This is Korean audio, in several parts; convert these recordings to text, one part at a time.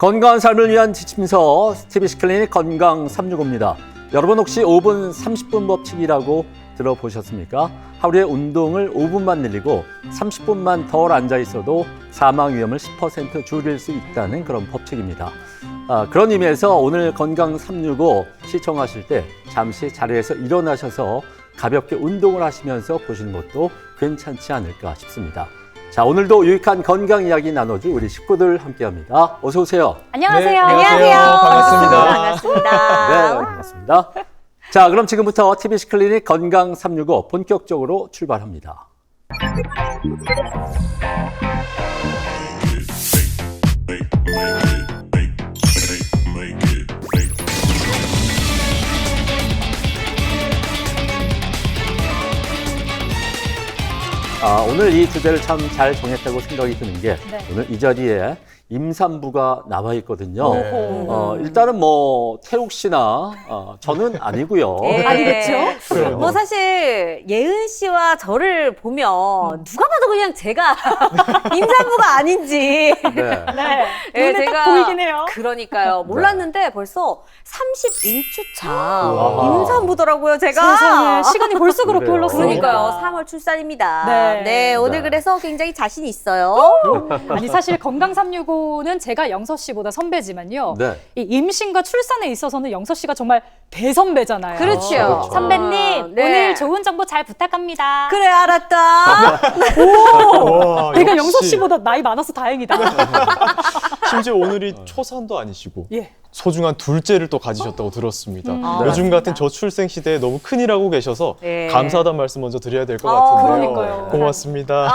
건강한 삶을 위한 지침서 TBC 클리닉 건강 365입니다. 여러분 혹시 5분 30분 법칙이라고 들어보셨습니까? 하루에 운동을 5분만 늘리고 30분만 덜 앉아 있어도 사망 위험을 10% 줄일 수 있다는 그런 법칙입니다. 그런 의미에서 오늘 건강 365 시청하실 때 잠시 자리에서 일어나셔서 가볍게 운동을 하시면서 보시는 것도 괜찮지 않을까 싶습니다. 자, 오늘도 유익한 건강 이야기 나눠줄 우리 식구들 함께합니다. 어서 오세요. 안녕하세요. 네, 안녕하세요. 반갑습니다. 반갑습니다. 네, 반갑습니다. 자, 그럼 지금부터 TBC 클리닉 건강 365 본격적으로 출발합니다. 오늘 이 주제를 참 잘 정했다고 생각이 드는 게 오늘 이 자리에 임산부가 나와 있거든요. 네. 일단은 뭐 태욱 씨나 저는 아니고요. 예. 그렇죠? 뭐 사실 예은 씨와 저를 보면 누가 봐도 그냥 제가 임산부가 아닌지. 네. 네. 예, 눈에 딱 보이긴 해요. 그러니까요. 몰랐는데 벌써 31주 차 우와. 임산부더라고요, 제가. 세상에 시간이 벌써 그렇게 그래요. 흘렀습니다. 그러니까요. 3월 출산입니다. 네. 오늘 네. 그래서 굉장히 자신 있어요. 아니 사실 건강 365는 제가 영서 씨보다 선배지만요. 네. 이 임신과 출산에 있어서는 영서 씨가 정말 대선배잖아요. 그렇죠. 그렇죠. 선배님 네. 오늘 좋은 정보 잘 부탁합니다. 그래, 알았다. 와, 내가 역시. 영서 씨보다 나이 많아서 다행이다. 심지어 오늘이 초산도 아니시고 예. 소중한 둘째를 또 가지셨다고 들었습니다. 아, 요즘 맞습니다. 같은 저출생 시대에 너무 큰일하고 계셔서 네. 감사하다는 말씀 먼저 드려야 될 것 아, 같은데요. 그러니까요. 고맙습니다.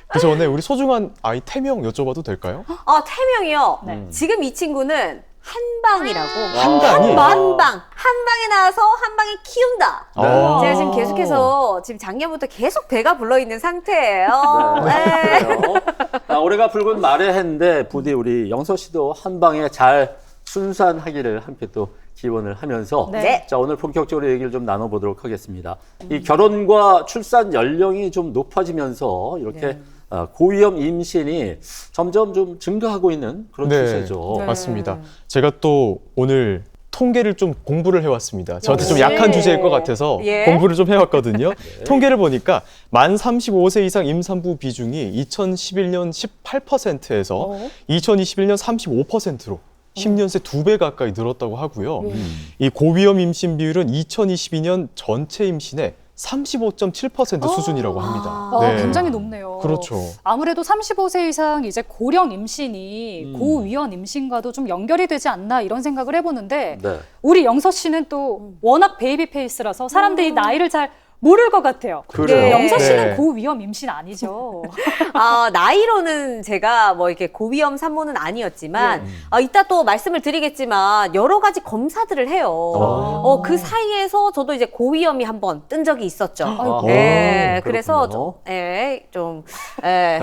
그 전에 우리 소중한 아이 태명 여쭤봐도 될까요? 태명이요. 네. 지금 이 친구는 한방이라고. 한방이? 한방에 나와서 한방에 키운다. 아. 제가 지금 계속해서 지금 작년부터 계속 배가 불러 있는 상태예요. 네. 그래요. 올해가 붉은 말의 해인데 부디 우리 영서 씨도 한 방에 잘 순산하기를 함께 또 기원을 하면서 네. 자, 오늘 본격적으로 얘기를 좀 나눠보도록 하겠습니다. 이 결혼과 출산 연령이 좀 높아지면서 이렇게 고위험 임신이 점점 좀 증가하고 있는 그런 추세죠. 네. 맞습니다. 제가 또 오늘 통계를 좀 공부를 해왔습니다. 저한테 좀 역시. 약한 주제일 것 같아서 예. 공부를 좀 해왔거든요. 통계를 보니까 만 35세 이상 임산부 비중이 2011년 18%에서 2021년 35%로 10년 새 2배 가까이 늘었다고 하고요. 이 고위험 임신 비율은 2022년 전체 임신의 35.7% 수준이라고 합니다. 굉장히 높네요. 그렇죠. 아무래도 35세 이상 이제 고령 임신이 고위험 임신과도 좀 연결이 되지 않나 이런 생각을 해보는데 네. 우리 영서 씨는 또 워낙 베이비 페이스라서 사람들이 나이를 잘 모를 것 같아요. 그래요? 네, 영서 씨는 네. 고위험 임신 아니죠. 나이로는 제가 뭐 이렇게 고위험 산모는 아니었지만, 이따 또 말씀을 드리겠지만, 여러 가지 검사들을 해요. 그 사이에서 저도 이제 고위험이 한번 뜬 적이 있었죠. 아이고. 그래서 그렇군요.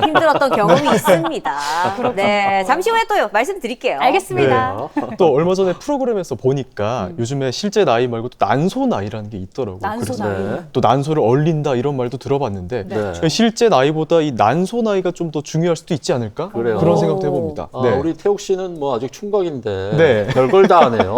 힘들었던 경험이 있습니다. 네, 잠시 후에 또 말씀드릴게요. 알겠습니다. 또 얼마 전에 프로그램에서 보니까 요즘에 실제 나이 말고 또 난소 나이라는 게 있더라고요. 난소 그래서 나이. 네. 또 난소를 얼린다 이런 말도 들어봤는데 네. 실제 나이보다 이 난소 나이가 좀 더 중요할 수도 있지 않을까? 그래요. 그런 생각도 해봅니다. 우리 태욱 씨는 뭐 아직 충격인데 네. 별걸 다 하네요.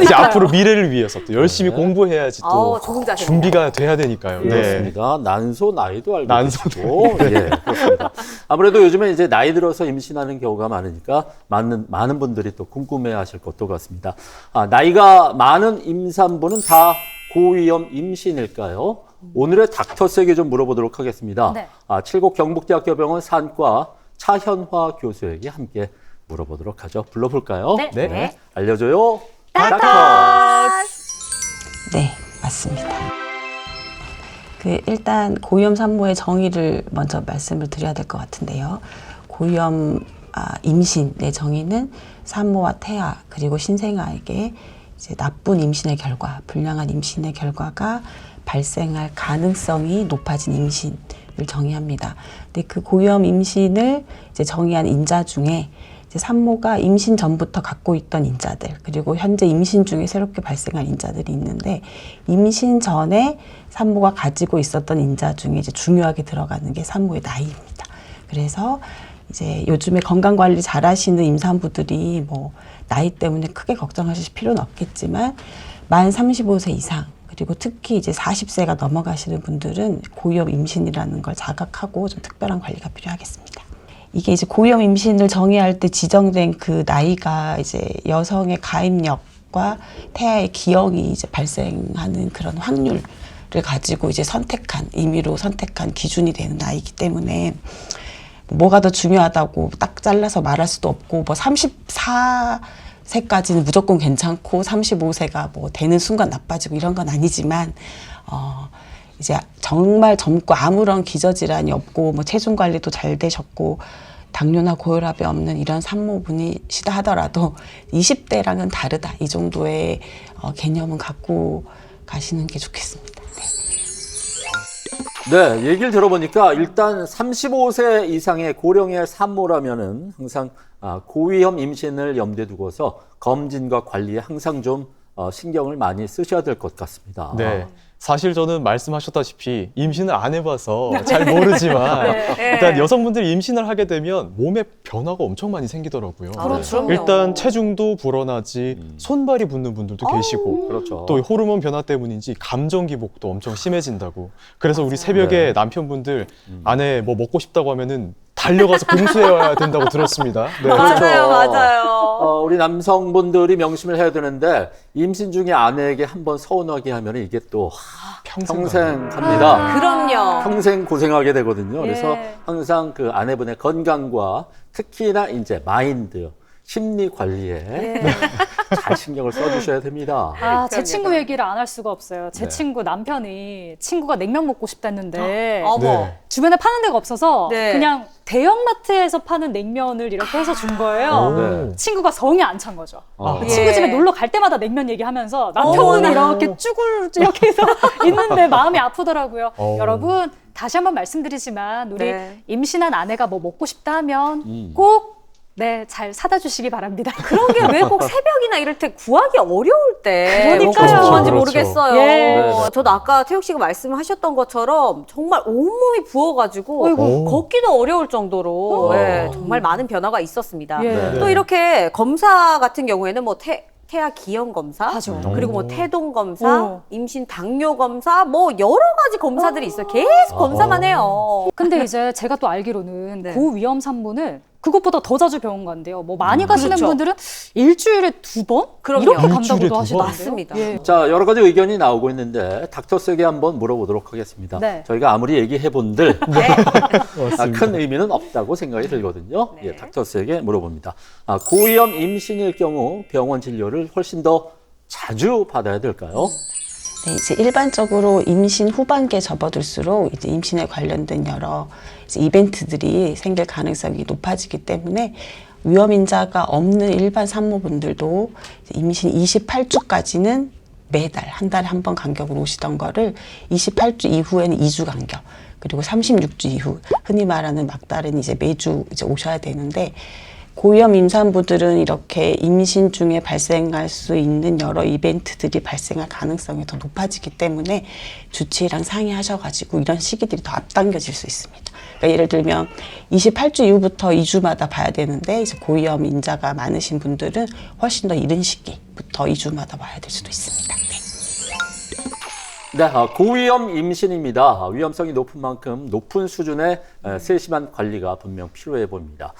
이제 앞으로 미래를 위해서 또 열심히 공부해야지 또 좋은 자세. 준비가 돼야 되니까요. 네. 그렇습니다. 난소 나이도 알고 난소 계시고, 예, 그렇습니다. 아무래도 요즘에 이제 나이 들어서 임신하는 경우가 많으니까 많은 분들이 또 궁금해하실 것도 같습니다. 나이가 많은 임산부는 다 고위험 임신일까요? 오늘의 닥터스에게 좀 물어보도록 하겠습니다. 네. 칠곡 경북대학교 병원 산과 차현화 교수에게 함께 물어보도록 하죠. 불러볼까요? 네. 알려줘요. 닥터! 네, 맞습니다. 일단 고위험 산모의 정의를 먼저 말씀을 드려야 될 것 같은데요. 고위험 임신의 정의는 산모와 태아 그리고 신생아에게 이제 나쁜 임신의 결과, 불량한 임신의 결과가 발생할 가능성이 높아진 임신을 정의합니다. 근데 그 고위험 임신을 이제 정의한 인자 중에 이제 산모가 임신 전부터 갖고 있던 인자들, 그리고 현재 임신 중에 새롭게 발생한 인자들이 있는데, 임신 전에 산모가 가지고 있었던 인자 중에 이제 중요하게 들어가는 게 산모의 나이입니다. 그래서 이제 요즘에 건강 관리 잘 하시는 임산부들이 뭐 나이 때문에 크게 걱정하실 필요는 없겠지만 만 35세 이상 그리고 특히 이제 40세가 넘어가시는 분들은 고위험 임신이라는 걸 자각하고 좀 특별한 관리가 필요하겠습니다. 이게 이제 고위험 임신을 정의할 때 지정된 그 나이가 이제 여성의 가임력과 태아의 기형이 이제 발생하는 그런 확률을 가지고 이제 임의로 선택한 기준이 되는 나이기 때문에 뭐가 더 중요하다고 딱 잘라서 말할 수도 없고 뭐 34세까지는 무조건 괜찮고 35세가 뭐 되는 순간 나빠지고 이런 건 아니지만 이제 정말 젊고 아무런 기저질환이 없고 뭐 체중 관리도 잘 되셨고 당뇨나 고혈압이 없는 이런 산모분이시다 하더라도 20대랑은 다르다 이 정도의 개념은 갖고 가시는 게 좋겠습니다. 네, 얘기를 들어보니까 일단 35세 이상의 고령의 산모라면은 항상 고위험 임신을 염두에 두고서 검진과 관리에 항상 좀 신경을 많이 쓰셔야 될 것 같습니다. 네. 사실 저는 말씀하셨다시피 임신을 안 해봐서 잘 모르지만 일단 여성분들이 임신을 하게 되면 몸에 변화가 엄청 많이 생기더라고요. 그렇죠. 일단 체중도 불어나지 손발이 붓는 분들도 계시고 그렇죠. 또 호르몬 변화 때문인지 감정 기복도 엄청 심해진다고. 그래서 우리 새벽에 네. 남편분들 아내 뭐 먹고 싶다고 하면은 달려가서 공수해야 된다고 들었습니다. 네. 맞아요, 맞아요. 우리 남성분들이 명심을 해야 되는데 임신 중에 아내에게 한번 서운하게 하면 이게 또 평생 갑니다. 그럼요. 평생 고생하게 되거든요. 예. 그래서 항상 그 아내분의 건강과 특히나 이제 마인드, 심리 관리에 잘 신경을 써주셔야 됩니다. 제 친구 얘기를 안 할 수가 없어요. 제 네. 친구 남편이 친구가 냉면 먹고 싶다는데 어머. 네. 주변에 파는 데가 없어서 네. 그냥 대형마트에서 파는 냉면을 이렇게 해서 준 거예요. 네. 친구가 성이 안 찬 거죠. 예. 친구 집에 놀러 갈 때마다 냉면 얘기하면서 남편분이 어머나. 이렇게 이렇게 해서 있는데 마음이 아프더라고요. 어. 여러분 다시 한번 말씀드리지만 우리 네. 임신한 아내가 뭐 먹고 싶다 하면 꼭 잘 사다 주시기 바랍니다. 그런 게 왜 꼭 새벽이나 이럴 때 구하기 어려울 때 그러니까요. 먹고 싶은지 그렇죠. 모르겠어요. 예. 네. 저도 아까 태욱 씨가 말씀하셨던 것처럼 정말 온몸이 부어가지고 어이구. 걷기도 어려울 정도로 예, 정말 많은 변화가 있었습니다. 예. 네. 또 이렇게 검사 같은 경우에는 뭐 태아 기형 검사, 하죠. 그리고 뭐 태동 검사, 어. 임신 당뇨 검사, 뭐 여러 가지 검사들이 있어요. 계속 검사만 해요. 근데 이제 제가 또 알기로는 네. 고위험 산모는 그것보다 더 자주 병원 간대요. 뭐 많이 가시는 그렇죠. 분들은 일주일에 2번? 그럼요. 이렇게 일주일에 간다고도 2번? 하시던데요. 맞습니다. 예. 자, 여러 가지 의견이 나오고 있는데 닥터스에게 한번 물어보도록 하겠습니다. 네. 저희가 아무리 얘기해본들 맞습니다. 큰 의미는 없다고 생각이 들거든요. 네. 예, 닥터스에게 물어봅니다. 고위험 임신일 경우 병원 진료를 훨씬 더 자주 받아야 될까요? 네, 이제 일반적으로 임신 후반기에 접어들수록 이제 임신에 관련된 여러 이제 이벤트들이 생길 가능성이 높아지기 때문에 위험인자가 없는 일반 산모분들도 이제 임신 28주까지는 매달 한 달에 한 번 간격으로 오시던 거를 28주 이후에는 2주 간격 그리고 36주 이후 흔히 말하는 막달은 이제 매주 이제 오셔야 되는데 고위험 임산부들은 이렇게 임신 중에 발생할 수 있는 여러 이벤트들이 발생할 가능성이 더 높아지기 때문에 주치의랑 상의하셔가지고 이런 시기들이 더 앞당겨질 수 있습니다. 그러니까 예를 들면 28주 이후부터 2주마다 봐야 되는데 이제 고위험 인자가 많으신 분들은 훨씬 더 이른 시기부터 2주마다 와야 될 수도 있습니다. 네. 네, 고위험 임신입니다. 위험성이 높은 만큼 높은 수준의 세심한 관리가 분명 필요해 보입니다.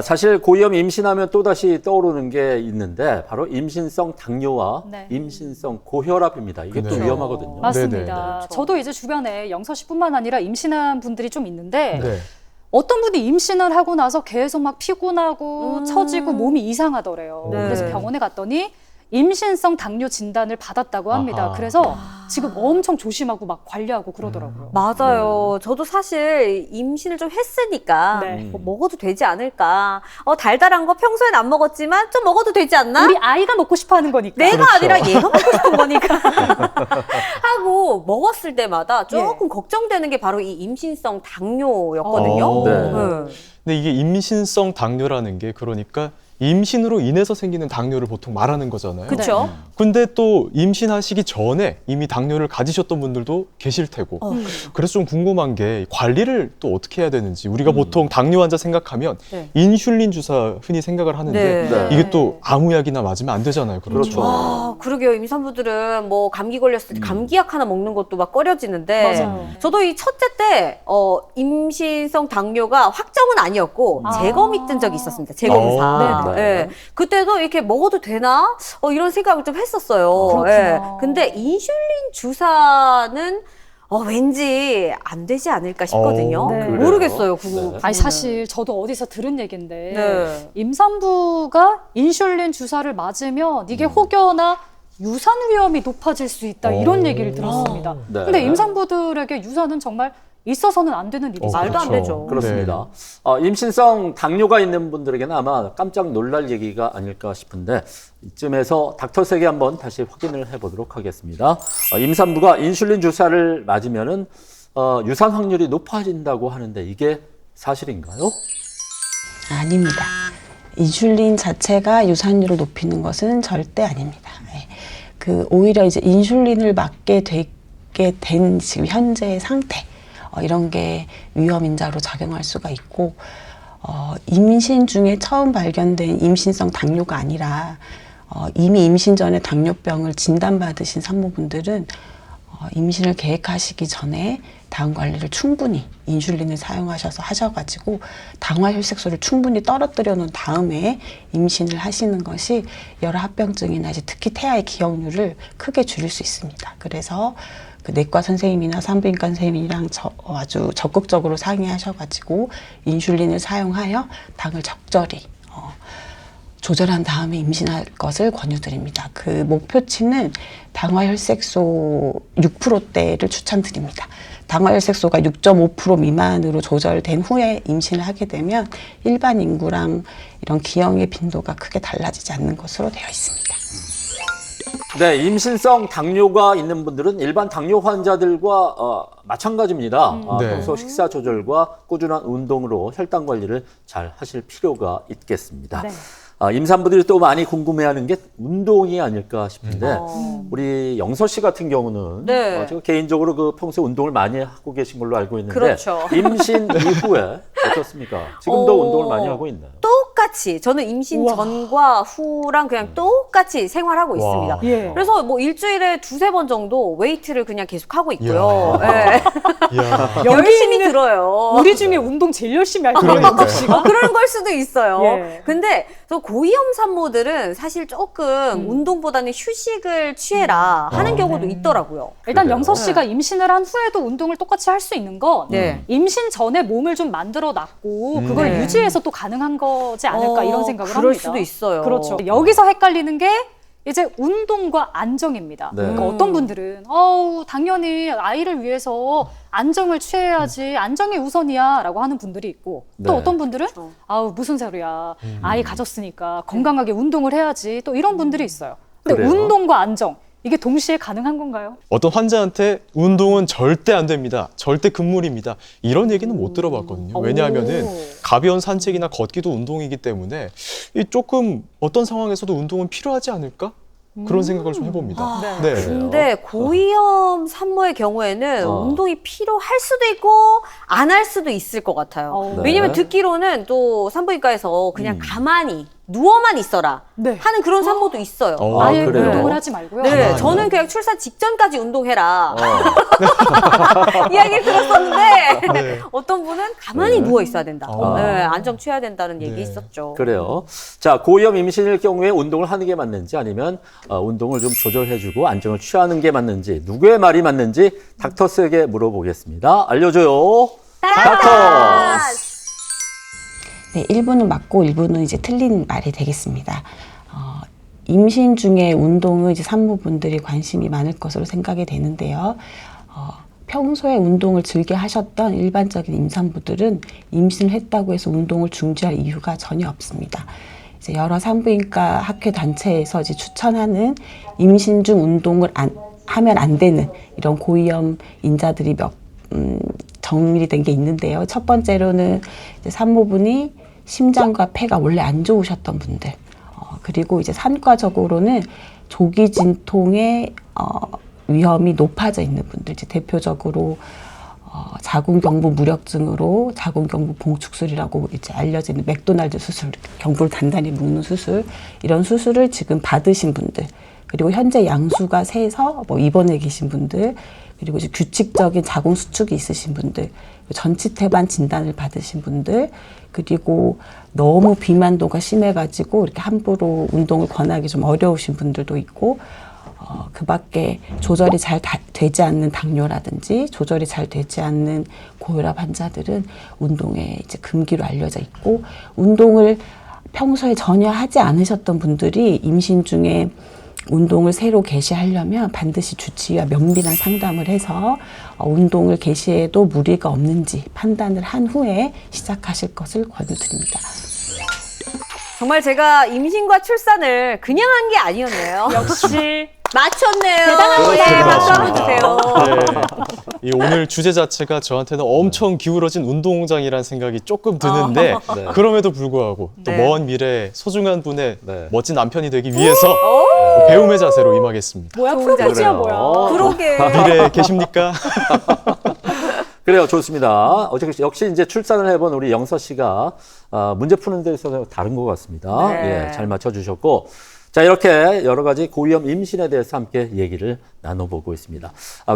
사실 고위험 임신하면 또다시 떠오르는 게 있는데 바로 임신성 당뇨와 네. 임신성 고혈압입니다. 이게 또 그렇죠. 위험하거든요. 맞습니다. 네네. 저도 이제 주변에 영서 씨뿐만 아니라 임신한 분들이 좀 있는데 네. 어떤 분이 임신을 하고 나서 계속 막 피곤하고 처지고 몸이 이상하더래요. 네. 그래서 병원에 갔더니 임신성 당뇨 진단을 받았다고 합니다. 아하. 그래서 지금 엄청 조심하고 막 관리하고 그러더라고요. 맞아요. 저도 사실 임신을 좀 했으니까 네. 뭐 먹어도 되지 않을까. 달달한 거 평소엔 안 먹었지만 좀 먹어도 되지 않나? 우리 아이가 먹고 싶어 하는 거니까. 내가 그렇죠. 아니라 얘가 먹고 싶은 거니까. 하고 먹었을 때마다 조금 걱정되는 게 바로 이 임신성 당뇨였거든요. 네. 네. 근데 이게 임신성 당뇨라는 게 그러니까 임신으로 인해서 생기는 당뇨를 보통 말하는 거잖아요. 그렇죠. 근데 또 임신하시기 전에 이미 당뇨를 가지셨던 분들도 계실 테고 그래서 좀 궁금한 게 관리를 또 어떻게 해야 되는지 우리가 보통 당뇨 환자 생각하면 네. 인슐린 주사 흔히 생각을 하는데 네. 이게 또 아무 약이나 맞으면 안 되잖아요. 그렇죠. 아, 그러게요. 임산부들은 뭐 감기 걸렸을 때 감기약 하나 먹는 것도 막 꺼려지는데 맞아요. 저도 이 첫째 때 임신성 당뇨가 확정은 아니었고 재검이 뜬 적이 있었습니다. 재검사. 네. 예. 그때도 이렇게 먹어도 되나? 이런 생각을 좀 했었어요. 그렇구나. 예. 근데 인슐린 주사는 왠지 안 되지 않을까 싶거든요. 네. 그래요? 모르겠어요. 네. 아니 사실 저도 어디서 들은 얘기인데 네. 임산부가 인슐린 주사를 맞으면 이게 혹여나 유산 위험이 높아질 수 있다 이런 얘기를 들었습니다. 네. 근데 임산부들에게 유산은 정말 있어서는 안 되는 일이죠. 말도 안 되죠. 그렇습니다. 임신성 당뇨가 있는 분들에게는 아마 깜짝 놀랄 얘기가 아닐까 싶은데 이쯤에서 닥터세게 한번 다시 확인을 해보도록 하겠습니다. 임산부가 인슐린 주사를 맞으면은 유산 확률이 높아진다고 하는데 이게 사실인가요? 아닙니다. 인슐린 자체가 유산율을 높이는 것은 절대 아닙니다. 오히려 이제 인슐린을 맞게 되게 된 지금 현재의 상태, 이런 게 위험 인자로 작용할 수가 있고, 임신 중에 처음 발견된 임신성 당뇨가 아니라 이미 임신 전에 당뇨병을 진단받으신 산모분들은 임신을 계획하시기 전에 당 관리를 충분히 인슐린을 사용하셔서 하셔가지고 당화 혈색소를 충분히 떨어뜨려 놓은 다음에 임신을 하시는 것이 여러 합병증이나 이제 특히 태아의 기억률을 크게 줄일 수 있습니다. 그래서 그 내과 선생님이나 산부인과 선생님이랑 아주 적극적으로 상의하셔가지고 인슐린을 사용하여 당을 적절히 조절한 다음에 임신할 것을 권유드립니다. 그 목표치는 당화혈색소 6%대를 추천드립니다. 당화혈색소가 6.5% 미만으로 조절된 후에 임신을 하게 되면 일반 인구랑 이런 기형의 빈도가 크게 달라지지 않는 것으로 되어 있습니다. 네, 임신성 당뇨가 있는 분들은 일반 당뇨 환자들과 마찬가지입니다. 네. 평소 식사 조절과 꾸준한 운동으로 혈당 관리를 잘 하실 필요가 있겠습니다. 네. 임산부들이 또 많이 궁금해하는 게 운동이 아닐까 싶은데 우리 영서 씨 같은 경우는 네. 제가 개인적으로 그 평소에 운동을 많이 하고 계신 걸로 알고 있는데 그렇죠. 임신 이후에 어떻습니까? 지금도 운동을 많이 하고 있나요? 똑같이 저는 임신 전과 후랑 그냥 똑같이 생활하고 있습니다. 예. 그래서 뭐 일주일에 2-3번 정도 웨이트를 그냥 계속 하고 있고요. 네. 이야. 열심히 들어요. 우리 중에 운동 제일 열심히 할 그러니까요. 거예요. 그런 걸 수도 있어요. 예. 근데 저 고위험 산모들은 사실 조금 운동보다는 휴식을 취해라 하는 경우도 있더라고요. 일단 그래요? 영서 씨가 임신을 한 후에도 운동을 똑같이 할 수 있는 건 네. 임신 전에 몸을 좀 만들어 놨고 그걸 네. 유지해서 또 가능한 거지 않을까 이런 생각을 그럴 합니다. 수도 있어요. 그렇죠. 여기서 헷갈리는 게 이제 운동과 안정입니다. 네. 그러니까 어떤 분들은 당연히 아이를 위해서 안정을 취해야지 안정이 우선이야라고 하는 분들이 있고 또 네. 어떤 분들은 무슨 소리야 아이 가졌으니까 건강하게 운동을 해야지 또 이런 분들이 있어요. 근데 그래요? 운동과 안정 이게 동시에 가능한 건가요? 어떤 환자한테 운동은 절대 안 됩니다. 절대 금물입니다. 이런 얘기는 못 들어봤거든요. 왜냐하면은 가벼운 산책이나 걷기도 운동이기 때문에 이 조금 어떤 상황에서도 운동은 필요하지 않을까? 그런 생각을 좀 해봅니다. 네. 근데 고위험 산모의 경우에는 어. 운동이 필요할 수도 있고 안 할 수도 있을 것 같아요. 네. 왜냐면 듣기로는 또 산부인과에서 그냥 가만히 누워만 있어라 네. 하는 그런 산모도 있어요. 아예 그래요? 운동을 하지 말고요. 네, 가만히요? 저는 그냥 출산 직전까지 운동해라 어. 이야기를 들었었는데 네. 어떤 분은 가만히 누워 있어야 된다. 아. 네, 안정 취해야 된다는 얘기 네. 있었죠. 그래요. 자, 고위험 임신일 경우에 운동을 하는 게 맞는지 아니면 운동을 좀 조절해주고 안정을 취하는 게 맞는지 누구의 말이 맞는지 닥터스에게 물어보겠습니다. 알려줘요. 닥터! 네, 일부는 맞고 일부는 이제 틀린 말이 되겠습니다. 임신 중에 운동은 이제 산모분들이 관심이 많을 것으로 생각이 되는데요. 평소에 운동을 즐겨 하셨던 일반적인 임산부들은 임신을 했다고 해서 운동을 중지할 이유가 전혀 없습니다. 이제 여러 산부인과 학회 단체에서 이제 추천하는 임신 중 운동을 하면 안 되는 이런 고위험 인자들이 정리된 게 있는데요. 첫 번째로는 이제 산모분이 심장과 폐가 원래 안 좋으셨던 분들, 그리고 이제 산과적으로는 조기 진통의 위험이 높아져 있는 분들, 이제 대표적으로 자궁경부 무력증으로 자궁경부 봉축술이라고 이제 알려지는 맥도날드 수술, 경부를 단단히 묶는 수술, 이런 수술을 지금 받으신 분들, 그리고 현재 양수가 세서 뭐 입원해 계신 분들, 그리고 이제 규칙적인 자궁 수축이 있으신 분들, 전치태반 진단을 받으신 분들, 그리고 너무 비만도가 심해가지고 이렇게 함부로 운동을 권하기 좀 어려우신 분들도 있고, 그 밖에 조절이 잘 되지 않는 당뇨라든지 조절이 잘 되지 않는 고혈압 환자들은 운동에 이제 금기로 알려져 있고, 운동을 평소에 전혀 하지 않으셨던 분들이 임신 중에 운동을 새로 개시하려면 반드시 주치의와 면밀한 상담을 해서 운동을 개시해도 무리가 없는지 판단을 한 후에 시작하실 것을 권유드립니다. 정말 제가 임신과 출산을 그냥 한 게 아니었네요. 역시 맞췄네요. 대단합니다. 네, 박수 한번 주세요. 네. 이 오늘 주제 자체가 저한테는 엄청 기울어진 운동장이라는 생각이 조금 드는데 네. 그럼에도 불구하고 또 네. 먼 미래 소중한 분의 네. 멋진 남편이 되기 위해서 배움의 자세로 임하겠습니다. 뭐야 좋은 프로포즈야 자세요. 뭐야. 그러게. 미래에 계십니까? 그래요, 좋습니다. 역시 이제 출산을 해본 우리 영서 씨가 문제 푸는 데 있어서 다른 것 같습니다. 네. 예, 잘 맞춰주셨고. 자, 이렇게 여러 가지 고위험 임신에 대해서 함께 얘기를 나눠보고 있습니다.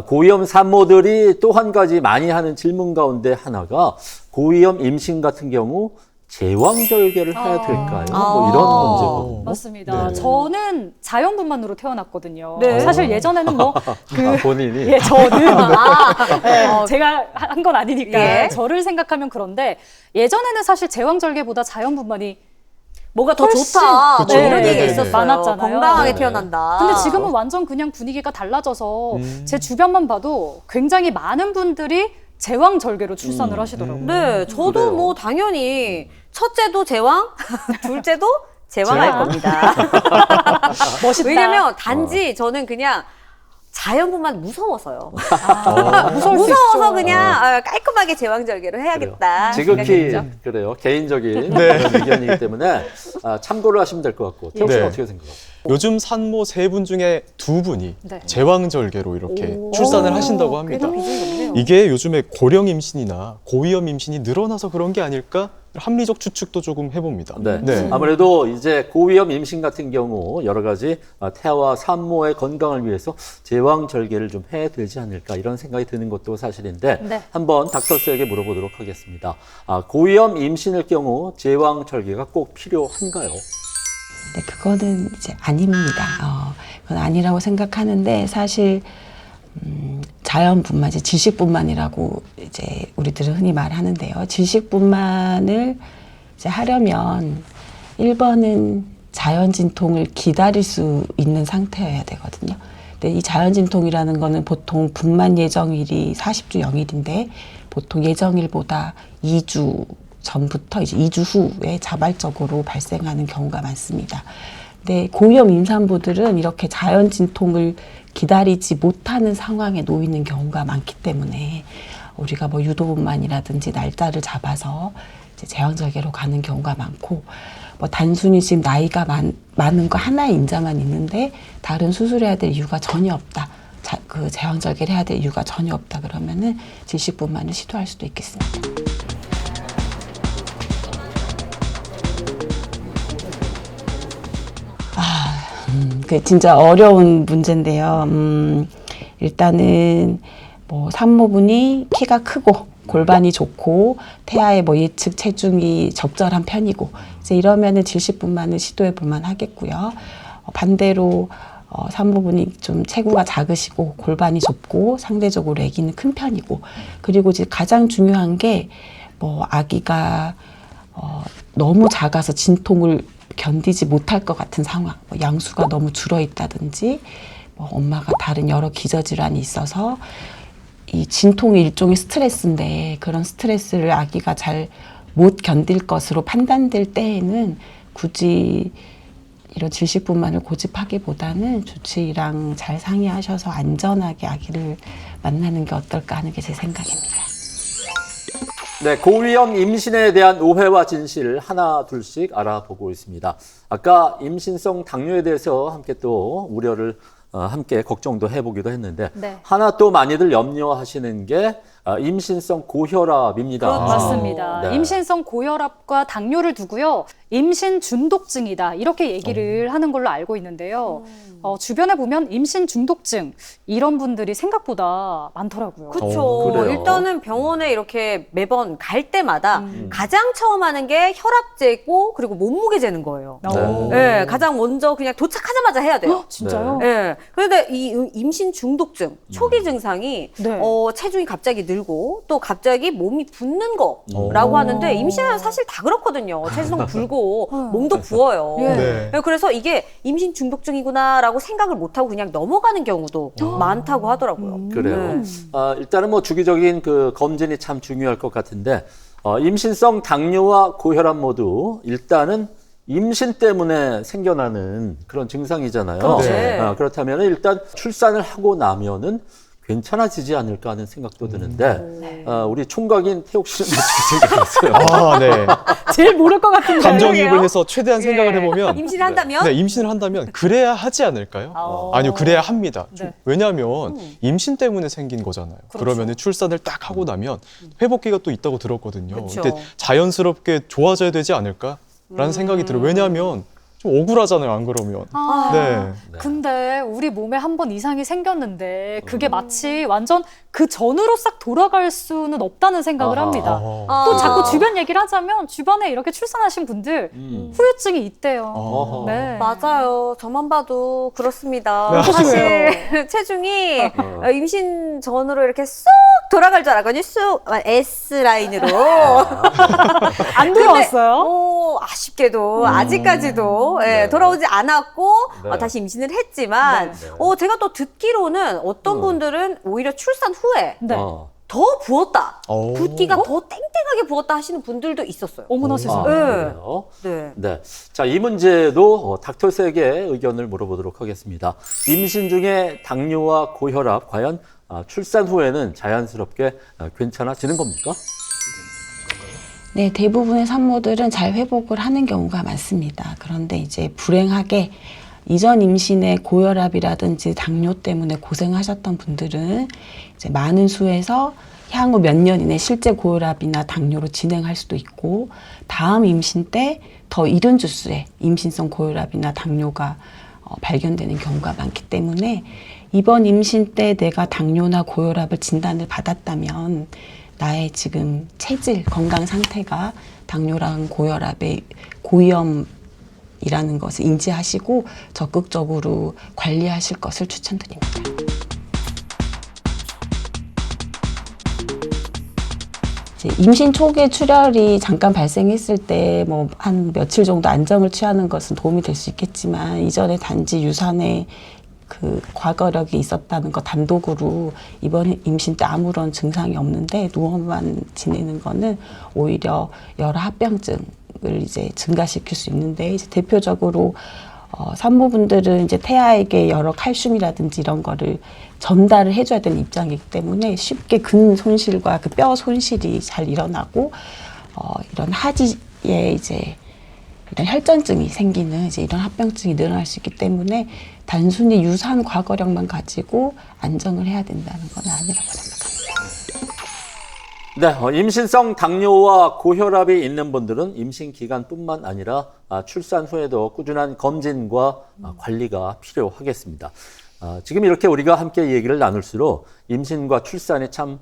고위험 산모들이 또 한 가지 많이 하는 질문 가운데 하나가 고위험 임신 같은 경우 제왕절개를 해야 될까요? 뭐 이런 문제거든요. 맞습니다. 네. 저는 자연분만으로 태어났거든요. 네. 사실 예전에는 뭐 본인이? 예, 저는 네, 제가 한 건 아니니까 예. 저를 생각하면 그런데 예전에는 사실 제왕절개보다 자연분만이 뭐가 더 훨씬, 좋다. 그쵸. 뭐 이런 네, 얘기 네, 네. 있었어요. 많았잖아요. 건강하게 네. 태어난다. 근데 지금은 완전 그냥 분위기가 달라져서 제 주변만 봐도 굉장히 많은 분들이 제왕절개로 출산을 하시더라고요. 네, 저도 그래요. 뭐 당연히 첫째도 제왕, 둘째도 제왕할 제왕. 겁니다. 멋있다. 왜냐면 단지 저는 그냥 자연분만 무서워서요. 무서울 수 무서워서 있죠. 그냥 깔끔하게 제왕절개를 해야겠다. 지극히 생각했죠. 그래요. 개인적인 네. 그런 의견이기 때문에 참고를 하시면 될 것 같고. 태욱 씨는 네. 어떻게 생각하세요? 요즘 산모 3분 중에 2분이 네. 제왕절개로 이렇게 출산을 하신다고 합니다. 꽤나 비중이 높네요. 이게 요즘에 고령 임신이나 고위험 임신이 늘어나서 그런 게 아닐까? 합리적 추측도 조금 해봅니다. 네. 아무래도 이제 고위험 임신 같은 경우 여러 가지 태아와 산모의 건강을 위해서 제왕절개를 좀 해야 되지 않을까 이런 생각이 드는 것도 사실인데 네. 한번 닥터스에게 물어보도록 하겠습니다. 고위험 임신일 경우 제왕절개가 꼭 필요한가요? 네, 그거는 이제 아닙니다. 그건 아니라고 생각하는데 사실 자연분만, 이제 질식분만이라고 이제 우리들은 흔히 말하는데요. 질식분만을 이제 하려면 1번은 자연진통을 기다릴 수 있는 상태여야 되거든요. 근데 이 자연진통이라는 거는 보통 분만 예정일이 40주 0일인데 보통 예정일보다 2주 전부터 이제 2주 후에 자발적으로 발생하는 경우가 많습니다. 근데 고위험 임산부들은 이렇게 자연 진통을 기다리지 못하는 상황에 놓이는 경우가 많기 때문에 우리가 뭐 유도분만이라든지 날짜를 잡아서 이제 제왕절개로 가는 경우가 많고, 뭐 단순히 지금 나이가 많은 거 하나의 인자만 있는데 다른 수술해야 될 이유가 전혀 없다. 그 제왕절개를 해야 될 이유가 전혀 없다 그러면은 질식분만을 시도할 수도 있겠습니다. 그 진짜 어려운 문제인데요. 일단은 뭐 산모분이 키가 크고 골반이 좋고 태아의 뭐 예측 체중이 적절한 편이고 이제 이러면은 질식분만을 시도해 볼만 하겠고요. 반대로 산모분이 좀 체구가 작으시고 골반이 좁고 상대적으로 아기는 큰 편이고, 그리고 이제 가장 중요한 게 뭐 아기가 너무 작아서 진통을 견디지 못할 것 같은 상황, 뭐 양수가 너무 줄어 있다든지 뭐 엄마가 다른 여러 기저질환이 있어서 이 진통이 일종의 스트레스인데 그런 스트레스를 아기가 잘 못 견딜 것으로 판단될 때에는 굳이 이런 질식분만을 고집하기보다는 주치의랑 잘 상의하셔서 안전하게 아기를 만나는 게 어떨까 하는 게 제 생각입니다. 네, 고위험 임신에 대한 오해와 진실 하나 둘씩 알아보고 있습니다. 아까 임신성 당뇨에 대해서 함께 또 우려를 함께 걱정도 해보기도 했는데 네. 하나 또 많이들 염려하시는 게 임신성 고혈압입니다. 맞습니다. 네. 임신성 고혈압과 당뇨를 두고요. 임신 중독증이다. 이렇게 얘기를 하는 걸로 알고 있는데요. 주변에 보면 임신 중독증 이런 분들이 생각보다 많더라고요. 그렇죠. 그래요? 일단은 병원에 이렇게 매번 갈 때마다 가장 처음 하는 게 혈압 재고 그리고 몸무게 재는 거예요. 네. 네, 가장 먼저 그냥 도착하자마자 해야 돼요. 진짜요? 네. 그런데 이 임신 중독증 초기 증상이 네. 체중이 갑자기 늘고 또 갑자기 몸이 붓는 거라고 하는데 임신하면 사실 다 그렇거든요. 체중 불고 몸도 부어요. 예. 네, 그래서 이게 임신 중독증이구나라고 생각을 못하고 그냥 넘어가는 경우도 많다고 하더라고요. 그래요. 일단은 뭐 주기적인 그 검진이 참 중요할 것 같은데 임신성 당뇨와 고혈압 모두 일단은 임신 때문에 생겨나는 그런 증상이잖아요. 그렇지. 그렇다면 일단 출산을 하고 나면은 괜찮아지지 않을까 하는 생각도 드는데 우리 총각인 태옥 씨는 어떻게 생각하세요? 아, 네. 제일 모를 것 같은데. 감정이입을 해서 최대한 생각을 해보면 임신한다면? 네, 임신을 한다면 그래야 하지 않을까요? 아니요, 그래야 합니다. 네. 왜냐하면 임신 때문에 생긴 거잖아요. 그러면 출산을 딱 하고 나면 회복기가 또 있다고 들었거든요. 그렇죠. 근데 자연스럽게 좋아져야 되지 않을까라는 생각이 들어요. 왜냐하면 좀 억울하잖아요, 안 그러면. 네. 근데 우리 몸에 한 번 이상이 생겼는데 그게 마치 완전 그 전으로 싹 돌아갈 수는 없다는 생각을 합니다. 또 자꾸 주변 얘기를 하자면 주변에 이렇게 출산하신 분들 후유증이 있대요. 네. 맞아요. 저만 봐도 그렇습니다. 네. 사실 체중이 임신 전으로 이렇게 쏙 돌아갈 줄 알았거든요. 쑥 S라인으로. 안 돌아왔어요? 아쉽게도 아직까지도 돌아오지 않았고 다시 임신을 했지만 제가 또 듣기로는 어떤 분들은 오히려 출산 후에 네. 더 부었다. 오. 붓기가 더 땡땡하게 부었다 하시는 분들도 있었어요. 어머나 세상에. 그래요? 네. 네. 자, 이 문제도 닥터스에게 의견을 물어보도록 하겠습니다. 임신 중에 당뇨와 고혈압 과연 출산 후에는 자연스럽게 괜찮아지는 겁니까? 네, 대부분의 산모들은 잘 회복을 하는 경우가 많습니다. 그런데 이제 불행하게 이전 임신에 고혈압이라든지 당뇨 때문에 고생하셨던 분들은 이제 많은 수에서 향후 몇 년 이내 실제 고혈압이나 당뇨로 진행할 수도 있고 다음 임신 때 더 이른 주수에 임신성 고혈압이나 당뇨가 발견되는 경우가 많기 때문에 이번 임신 때 내가 당뇨나 고혈압을 진단을 받았다면 나의 지금 체질, 건강 상태가 당뇨랑 고혈압의 고위험이라는 것을 인지하시고 적극적으로 관리하실 것을 추천드립니다. 임신 초기에 출혈이 잠깐 발생했을 때 뭐 한 며칠 정도 안정을 취하는 것은 도움이 될 수 있겠지만 이전에 단지 유산에 그 과거력이 있었다는 거 단독으로 이번 임신 때 아무런 증상이 없는데 누워만 지내는 거는 오히려 여러 합병증을 이제 증가시킬 수 있는데 이제 대표적으로 산모분들은 이제 태아에게 여러 칼슘이라든지 이런 거를 전달을 해줘야 되는 입장이기 때문에 쉽게 근 손실과 그 뼈 손실이 잘 일어나고 이런 하지에 이제 이런 혈전증이 생기는 이제 이런 합병증이 늘어날 수 있기 때문에 단순히 유산 과거력만 가지고 안정을 해야 된다는 건 아니라고 생각합니다. 네, 임신성 당뇨와 고혈압이 있는 분들은 임신 기간뿐만 아니라 출산 후에도 꾸준한 검진과 관리가 필요하겠습니다. 지금 이렇게 우리가 함께 얘기를 나눌수록 임신과 출산이 참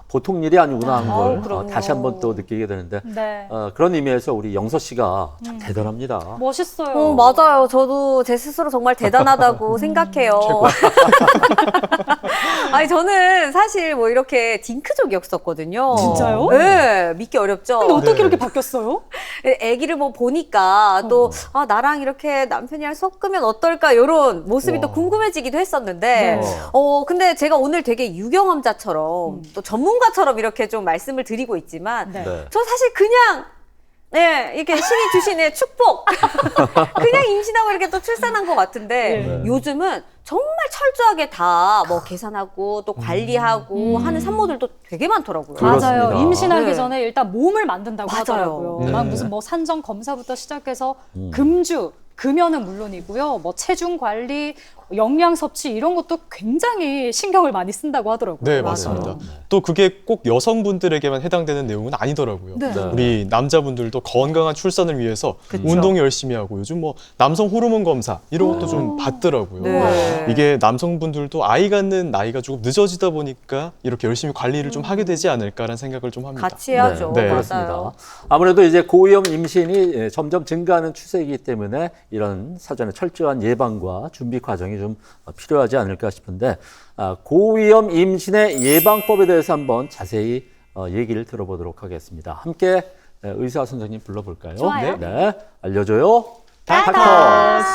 보통 일이 아니구나 하는 걸 그럼요. 다시 한번 또 느끼게 되는데 네. 그런 의미에서 우리 영서 씨가 참 대단합니다. 멋있어요. 맞아요. 저도 제 스스로 정말 대단하다고 생각해요. 아니, 저는 사실 뭐 이렇게 딩크족이었었거든요. 진짜요? 네, 믿기 어렵죠. 근데 어떻게 이렇게 바뀌었어요? 아기를 뭐 보니까 또 나랑 이렇게 남편이랑 섞으면 어떨까 이런 모습이 또 궁금해지기도 했었는데 근데 제가 오늘 되게 유경험자처럼 또 전문가처럼 이렇게 좀 말씀을 드리고 있지만 네. 네. 저 사실 그냥 네, 이게 신이 주시는 축복. 그냥 임신하고 이렇게 또 출산한 것 같은데 네. 요즘은 정말 철저하게 다 뭐 계산하고 또 관리하고 하는 산모들도 되게 많더라고요. 그렇습니다. 맞아요. 임신하기 네. 전에 일단 몸을 만든다고 맞아요. 하더라고요. 네. 막 무슨 뭐 산정 검사부터 시작해서 금주, 금연은 물론이고요. 뭐 체중 관리, 영양 섭취 이런 것도 굉장히 신경을 많이 쓴다고 하더라고요. 네, 맞아요. 맞습니다. 또 그게 꼭 여성분들에게만 해당되는 내용은 아니더라고요. 네. 네. 우리 남자분들도 건강한 출산을 위해서 운동 열심히 하고 요즘 뭐 남성 호르몬 검사 이런 것도 좀 받더라고요. 네. 이게 남성분들도 아이 갖는 나이가 조금 늦어지다 보니까 이렇게 열심히 관리를 좀 하게 되지 않을까라는 생각을 좀 합니다. 같이 해야죠. 네. 그렇습니다. 맞아요. 아무래도 이제 고위험 임신이 점점 증가하는 추세이기 때문에 이런 사전에 철저한 예방과 준비 과정이 좀 필요하지 않을까 싶은데 고위험 임신의 예방법에 대해서 한번 자세히 얘기를 들어보도록 하겠습니다. 함께 의사 선생님 불러볼까요? 좋아요. 네, 알려줘요. 닥터스.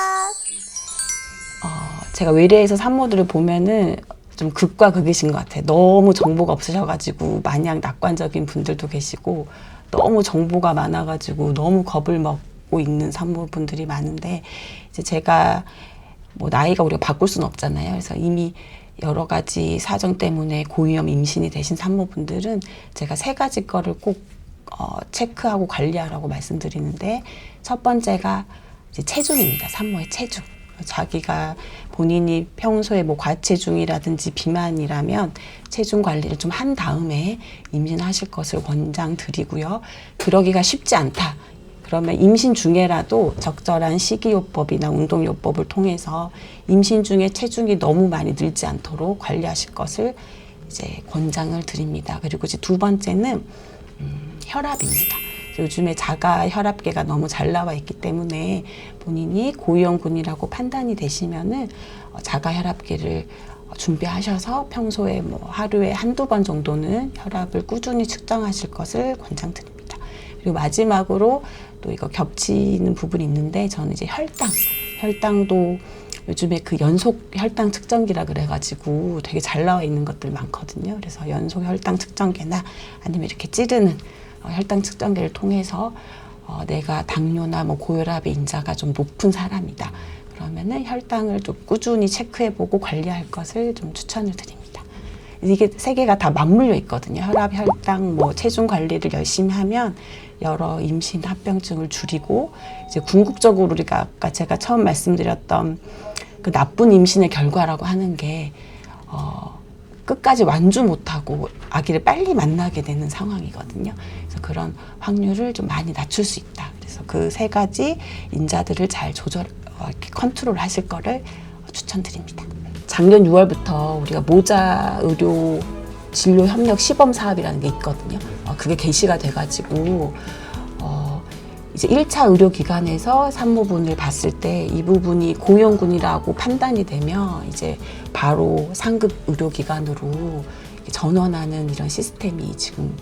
제가 외래에서 산모들을 보면은 좀 극과 극이신 것 같아요. 너무 정보가 없으셔가지고 마냥 낙관적인 분들도 계시고 너무 정보가 많아가지고 너무 겁을 먹고 있는 산모분들이 많은데 이제 제가 뭐 나이가 우리가 바꿀 수는 없잖아요. 그래서 이미 여러 가지 사정 때문에 고위험 임신이 되신 산모분들은 제가 3가지 거를 꼭 체크하고 관리하라고 말씀드리는데 첫 번째가 이제 체중입니다. 산모의 체중. 자기가 본인이 평소에 뭐 과체중이라든지 비만이라면 체중 관리를 좀 한 다음에 임신하실 것을 권장드리고요. 그러기가 쉽지 않다. 그러면 임신 중에라도 적절한 식이요법이나 운동요법을 통해서 임신 중에 체중이 너무 많이 늘지 않도록 관리하실 것을 이제 권장을 드립니다. 그리고 이제 2번째는 혈압입니다. 요즘에 자가 혈압계가 너무 잘 나와 있기 때문에 본인이 고위험군이라고 판단이 되시면은 자가 혈압계를 준비하셔서 평소에 뭐 하루에 1~2번 정도는 혈압을 꾸준히 측정하실 것을 권장드립니다. 그리고 마지막으로 또 이거 겹치는 부분이 있는데 저는 이제 혈당도 요즘에 그 연속 혈당 측정기라 그래가지고 되게 잘 나와 있는 것들 많거든요. 그래서 연속 혈당 측정기나 아니면 이렇게 찌르는 혈당 측정기를 통해서 내가 당뇨나 뭐 고혈압의 인자가 좀 높은 사람이다. 그러면은 혈당을 좀 꾸준히 체크해보고 관리할 것을 좀 추천을 드립니다. 이게 3개가 다 맞물려 있거든요. 혈압, 혈당, 뭐 체중 관리를 열심히 하면 여러 임신 합병증을 줄이고 이제 궁극적으로 우리가 아까 제가 처음 말씀드렸던 그 나쁜 임신의 결과라고 하는 게 끝까지 완주 못하고 아기를 빨리 만나게 되는 상황이거든요. 그래서 그런 확률을 좀 많이 낮출 수 있다. 그래서 그 3가지 인자들을 잘 이렇게 컨트롤 하실 거를 추천드립니다. 작년 6월부터 우리가 모자 의료 진료 협력 시범 사업이라는 게 있거든요. 그게 개시가 돼가지고 이제 1차 의료기관에서 산모분을 봤을 때 이 부분이 고위험군이라고 판단이 되면 이제 바로 상급 의료기관으로 전원하는 이런 시스템이 지금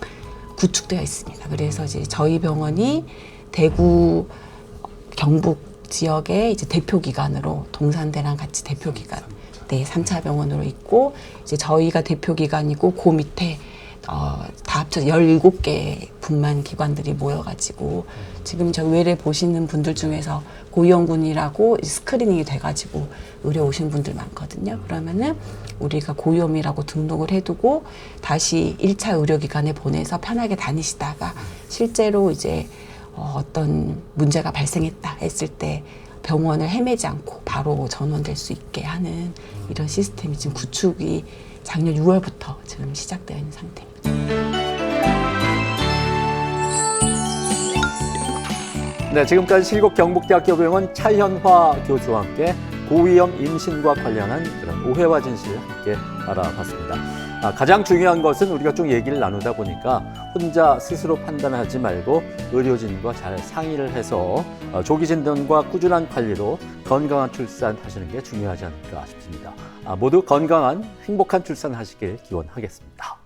구축되어 있습니다. 그래서 이제 저희 병원이 대구, 경북 지역의 이제 대표기관으로 동산대랑 같이 대표기관, 3차 병원으로 있고 이제 저희가 대표기관이고 그 밑에 다 합쳐서 17개 분만 기관들이 모여가지고 지금 저 외래 보시는 분들 중에서 고위험군이라고 스크리닝이 돼가지고 의료 오신 분들 많거든요. 그러면은 우리가 고위험이라고 등록을 해두고 다시 1차 의료기관에 보내서 편하게 다니시다가 실제로 이제 어떤 문제가 발생했다 했을 때 병원을 헤매지 않고 바로 전원될 수 있게 하는 이런 시스템이 지금 구축이 작년 6월부터 지금 시작되어 있는 상태입니다. 네, 지금까지 실곡 경북대학교 병원 차현화 교수와 함께 고위험 임신과 관련한 그런 오해와 진실을 함께 알아봤습니다. 가장 중요한 것은 우리가 좀 얘기를 나누다 보니까 혼자 스스로 판단하지 말고 의료진과 잘 상의를 해서 조기 진단과 꾸준한 관리로 건강한 출산하시는 게 중요하지 않을까 싶습니다. 모두 건강한 행복한 출산하시길 기원하겠습니다.